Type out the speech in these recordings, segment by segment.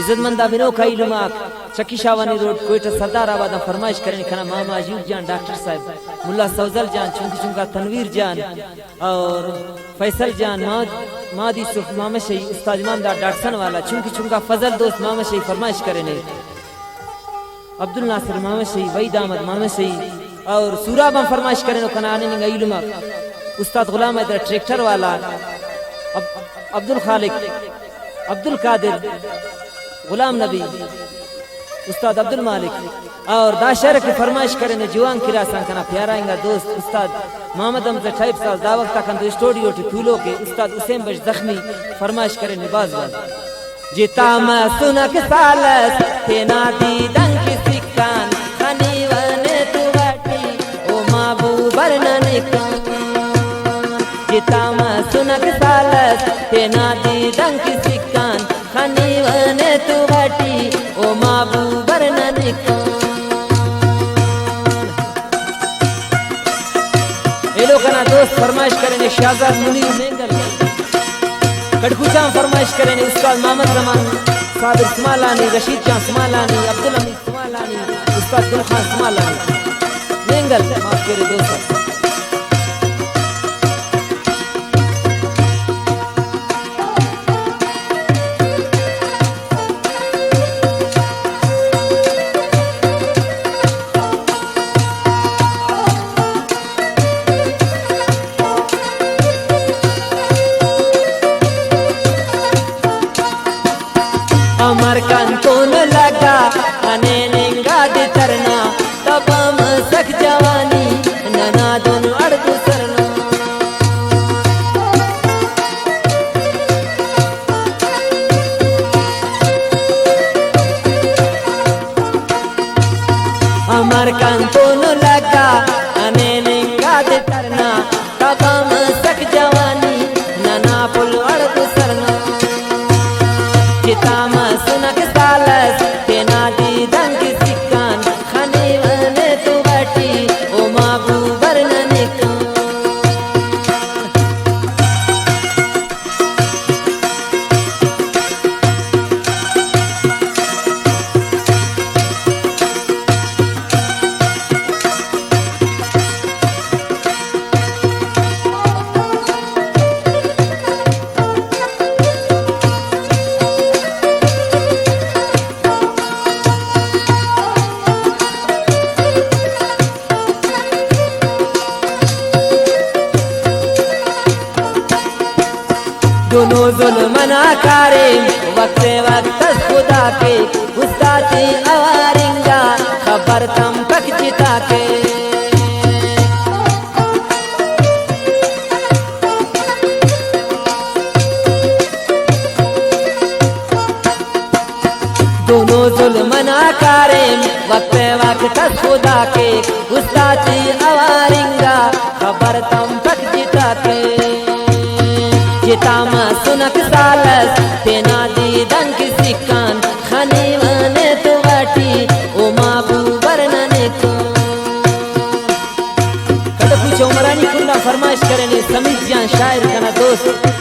इज्जतमंद बिनो खाई लुमाक चक्की शावानी रोड कोयटा सरदाराबाद फरमाइश करने खाना मामा अयूब जान डॉक्टर साहब मुल्ला सौजल जान चुंकी चुंका तनवीर जान और फैसल जान मादी सुफ मामा शही उस्ताद इमामदार डाटसन वाला चुंकी चुंका फजल दोस्त मामा शही फरमाइश करने अब्दुल नासिर मामा शही वहीद अहमद मामा शही और सूराब फरमाइश करने कनाने गई लुमाक उस्ताद गुलाम हैदर ट्रैक्टर वाला अब्दुल खालिक अब्दुल कादिर गुलाम नबी उस्ताद अब्दुल मालिक और दाशर की फरमाइश करें जुआन किरा संकना प्याराएंगा दोस्त उस्ताद मोहम्मद अमजद टाइप साल दावत तक स्टूडियो टूलो के उस्ताद हुसैन बश जख्मी फरमाइश करें निबाज वाला जिता मैं सुनक सालस तेना दी दंग की सिक्कान खनी वने तू बाटी ओ माबू बरनन कौन जिता मैं सुनक सालस तेना दी दंग की सिक्कान खनी वने तू बाटी ओ माबू बरनन कौन ये लोग ना दोस्त फरमाइश करेंगे शाहजाद मुनीर मेंगल कड़कुचा फरमाइश करेंगे उस्ताद मोहम्मद जमान साबिर स्मालानी रशीद जान स्मालानी अब्दुल हमीद स्मालानी उस्ताद गुल खान स्मालानी मेंगल माफ करे दोस्त अमर कंतोन लगा अने निंगा दे तरना तब हम सख जवानी नना दोनों अड़दू सरना अमर कंतोन लगा अने निंगा दे तरना तब हम सख जवानी नना पुल अड़दू सरना जिता सुनक सालस तेना दी दंग सिक्कान खनी वने तू बाटी ओ माबू बरनन कौन दोनों जुल्मना कारे वक्त वक्त खुदा के उस्तादी अवारिंगा खबर तम तक जिता के दोनों जुल्मना कारे वक्त वक्त खुदा के उस्तादी अवारिंगा खबर तम तक जिता के जिता सुनक सालस तेना दी दंग सिक्कान खनी वने तू बाटी ओ माबू बरनन कौन कद पूछो उमरानी कुंडा फरमाइश करेंगे समीत जान शायर कना दोस्त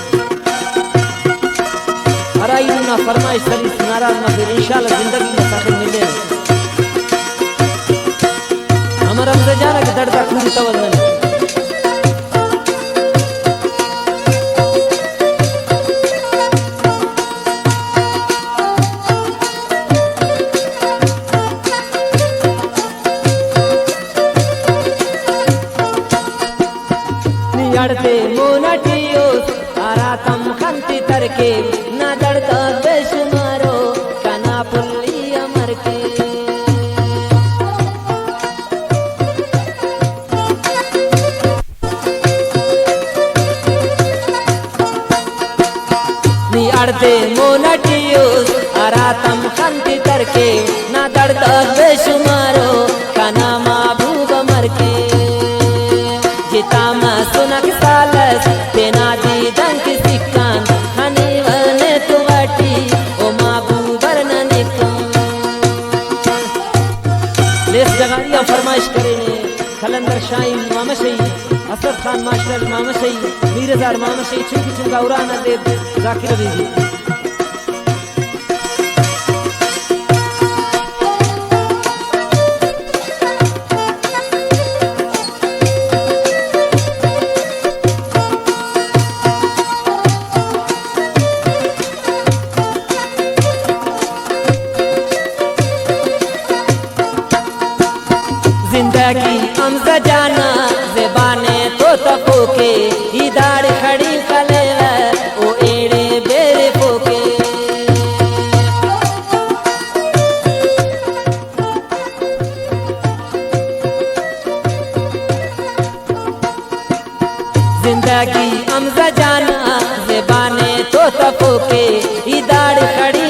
हराई ना फरमाइश सलीस नाराज ना फिर इंशाल्लाह जिंदगी में साथ मिले हमारा जाना के दर्द खुद तवज्जो दे मोनटियो आरा तम खंती तरके ना दर्द बेशुमारो कना पुल्ली अमर के नी अड़ते मोनटियो आरा तम खंती तरके ना दर्द बेशुमारो कना महबूब अमर के जिता सुनक सालस तेना दी दंग सिक्कान खनी वने तू बाटी ओ माबू बरनन कौन लेस जगारिया फरमाइश करेंगे खलंदर शाही मामा शही असद खान मास्टर मामा शही मीरजार मामा शही चुंकी चुंगा उराना दे जाकिर बीबी जिंदगी हमसे जाना ज़बाने तो तपो के इधर खड़ी कले ओ एड़े बेरे पोके जिंदगी हमसे जाना ज़बाने तो तपो के इधर खड़ी